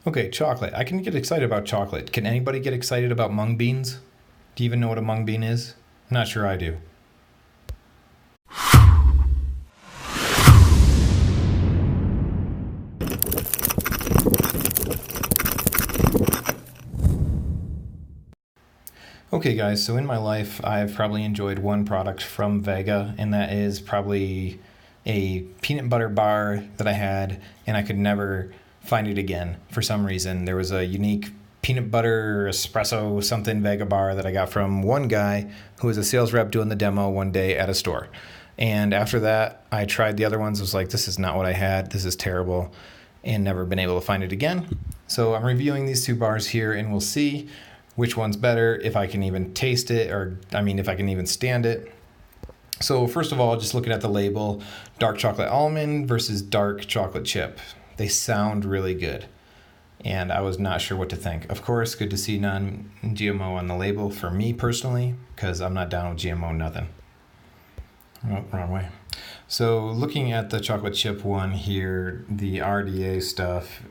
Okay, chocolate. I can get excited about chocolate. Can anybody get excited about mung beans? Do you even know what a mung bean is? I'm not sure I do. Okay, guys, so in my life, I've probably enjoyed one product from Vega, and that is probably a peanut butter bar that I had, and I could never find it again for some reason. There was a unique peanut butter espresso something Vega bar that I got from one guy who was a sales rep doing the demo one day at a store. And after that, I tried the other ones. I was like, this is not what I had. This is terrible, and never been able to find it again. So I'm reviewing these two bars here, and we'll see which one's better, if I can even taste it, or if I can even stand it. So first of all, just looking at the label, dark chocolate almond versus dark chocolate chip. They sound really good, and I was not sure what to think. Of course, good to see non-GMO on the label for me personally, because I'm not down with GMO nothing. Oh, wrong way. So looking at the chocolate chip one here, the RDA stuff,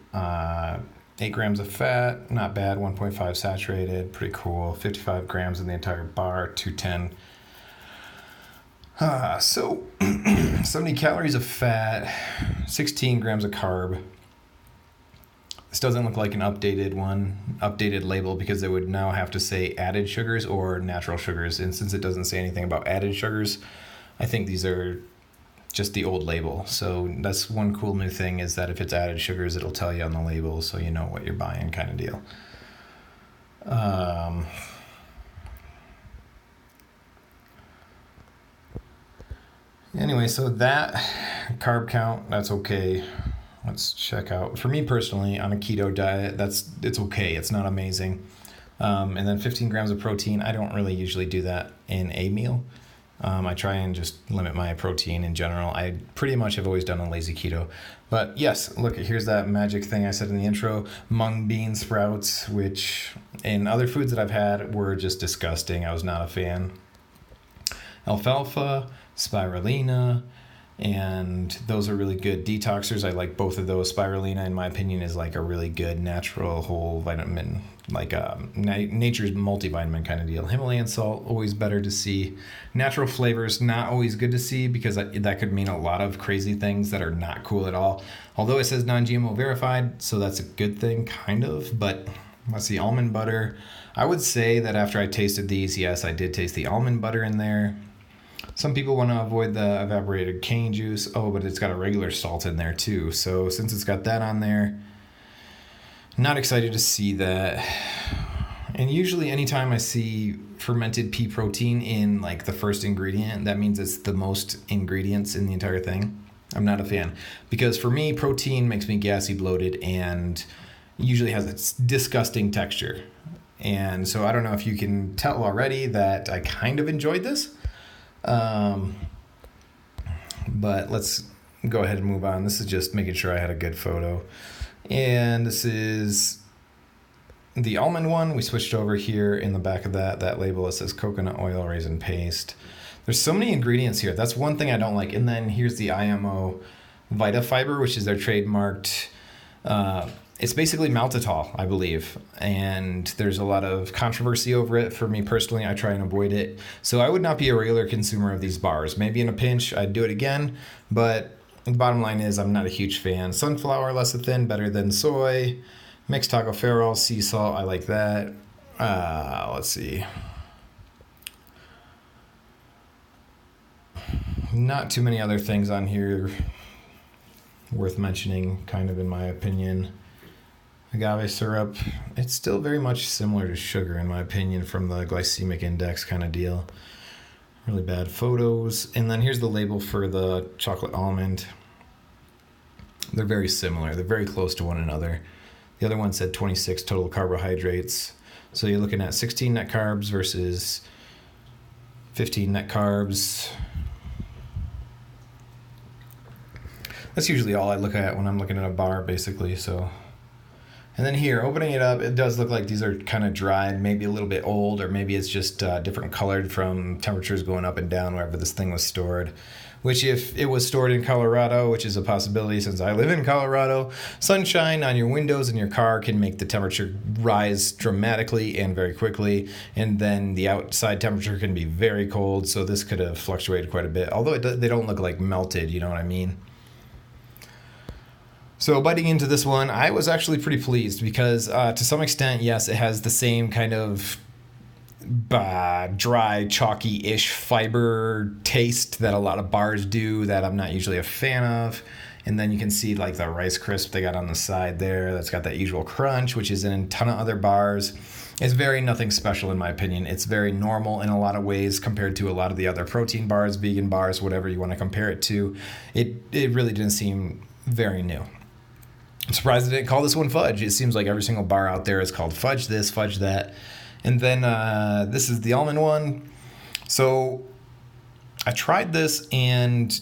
8 grams of fat, not bad, 1.5 saturated, pretty cool. 55 grams in the entire bar, 210. So 70 calories of fat, 16 grams of carb. This doesn't look like an updated label, because they would now have to say added sugars or natural sugars. And since it doesn't say anything about added sugars, I think these are just the old label. So that's one cool new thing, is that if it's added sugars, it'll tell you on the label, so you know what you're buying, kind of deal. Anyway, so that carb count, that's okay. Let's check out. For me personally, on a keto diet, it's okay. It's not amazing. And then 15 grams of protein. I don't really usually do that in a meal. I try and just limit my protein in general. I pretty much have always done a lazy keto. But yes, look, here's that magic thing I said in the intro, mung bean sprouts, which in other foods that I've had were just disgusting. I was not a fan. Alfalfa, spirulina, and those are really good detoxers. I like both of those. Spirulina, in my opinion, is like a really good natural whole vitamin, like nature's multivitamin kind of deal. Himalayan salt, always better to see. Natural flavors, not always good to see, because that could mean a lot of crazy things that are not cool at all. Although it says non-GMO verified, so that's a good thing, kind of. But let's see, almond butter. I would say that after I tasted these, yes, I did taste the almond butter in there. Some people want to avoid the evaporated cane juice. Oh, but it's got a regular salt in there too. So since it's got that on there, not excited to see that. And usually anytime I see fermented pea protein in like the first ingredient, that means it's the most ingredients in the entire thing. I'm not a fan, because for me, protein makes me gassy, bloated, and usually has a disgusting texture. And so I don't know if you can tell already that I kind of enjoyed this. But let's go ahead and move on. This is just making sure I had a good photo. And this is the almond one. We switched over here in the back of that label. It says coconut oil, raisin paste. There's so many ingredients here. That's one thing I don't like. And then here's the IMO Vita Fiber, which is their trademarked, it's basically maltitol, I believe, and there's a lot of controversy over it. For me personally, I try and avoid it. So I would not be a regular consumer of these bars. Maybe in a pinch, I'd do it again, but the bottom line is I'm not a huge fan. Sunflower lecithin, better than soy. Mixed tocopherol, sea salt, I like that. Let's see. Not too many other things on here worth mentioning, kind of, in my opinion. Agave syrup, it's still very much similar to sugar, in my opinion, from the glycemic index kind of deal. Really bad photos. And then here's the label for the chocolate almond. They're very similar. They're very close to one another. The other one said 26 total carbohydrates. So you're looking at 16 net carbs versus 15 net carbs. That's usually all I look at when I'm looking at a bar, basically. So, And then here, opening it up, it does look like these are kind of dried, maybe a little bit old, or maybe it's just different colored from temperatures going up and down wherever this thing was stored. Which, if it was stored in Colorado, which is a possibility since I live in Colorado, sunshine on your windows in your car can make the temperature rise dramatically and very quickly. And then the outside temperature can be very cold, so this could have fluctuated quite a bit. Although they don't look like melted, you know what I mean? So biting into this one, I was actually pretty pleased because to some extent, yes, it has the same kind of dry, chalky-ish fiber taste that a lot of bars do that I'm not usually a fan of. And then you can see like the Rice Crisp they got on the side there. That's got that usual crunch, which is in a ton of other bars. It's very nothing special in my opinion. It's very normal in a lot of ways compared to a lot of the other protein bars, vegan bars, whatever you want to compare it to. It really didn't seem very new. I'm surprised they didn't call this one fudge. It seems like every single bar out there is called fudge this, fudge that. And then this is the almond one. So I tried this, and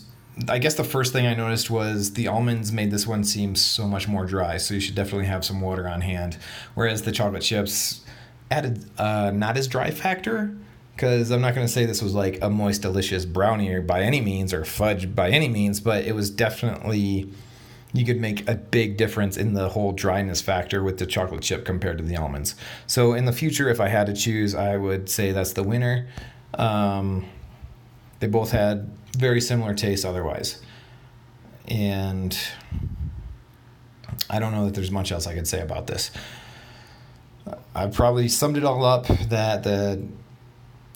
I guess the first thing I noticed was the almonds made this one seem so much more dry. So you should definitely have some water on hand. Whereas the chocolate chips added not as dry factor, because I'm not going to say this was like a moist, delicious brownie by any means or fudge by any means, but it was definitely... You could make a big difference in the whole dryness factor with the chocolate chip compared to the almonds. So in the future, if I had to choose, I would say that's the winner. They both had very similar tastes otherwise. And I don't know that there's much else I could say about this. I probably summed it all up that the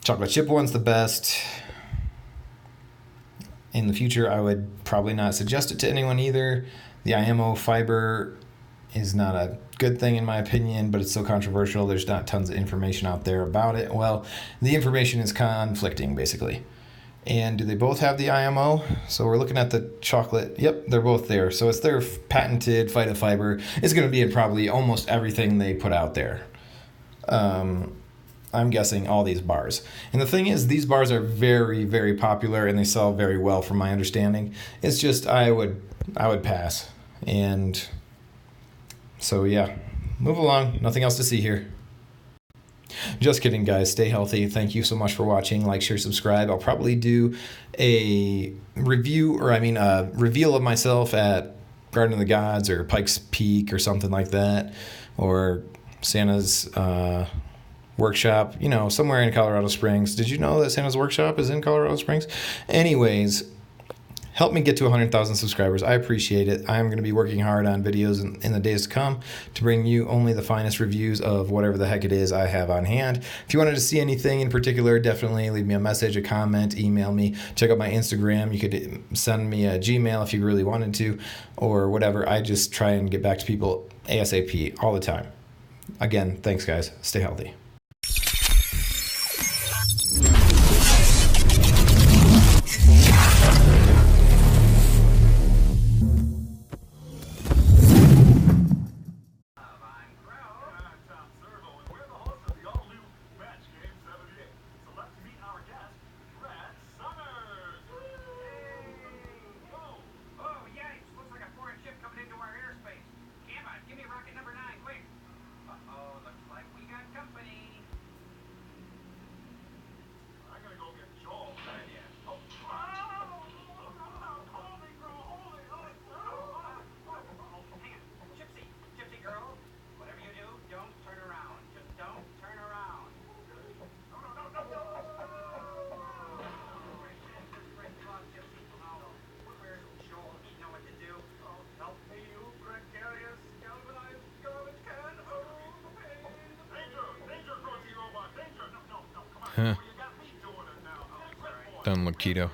chocolate chip one's the best. In the future, I would probably not suggest it to anyone either. The IMO fiber is not a good thing in my opinion, but it's so controversial. There's not tons of information out there about it. Well, the information is conflicting, basically. And do they both have the IMO? So we're looking at the chocolate. Yep, they're both there. So it's their patented phytofiber. It's going to be in probably almost everything they put out there. I'm guessing all these bars. And the thing is, these bars are very, very popular and they sell very well from my understanding. It's just I would pass. And so yeah, move along. Nothing else to see here. Just kidding, guys. Stay healthy. Thank you so much for watching. Like, share, subscribe. I'll probably do a reveal of myself at Garden of the Gods or Pikes Peak or something like that, or Santa's workshop, somewhere in Colorado Springs. Did you know that Santa's workshop is in Colorado Springs? Anyways, help me get to 100,000 subscribers. I appreciate it. I'm going to be working hard on videos in the days to come to bring you only the finest reviews of whatever the heck it is I have on hand. If you wanted to see anything in particular, definitely leave me a message, a comment, email me. Check out my Instagram. You could send me a Gmail if you really wanted to, or whatever. I just try and get back to people ASAP all the time. Again, thanks, guys. Stay healthy. Huh. Doesn't look keto.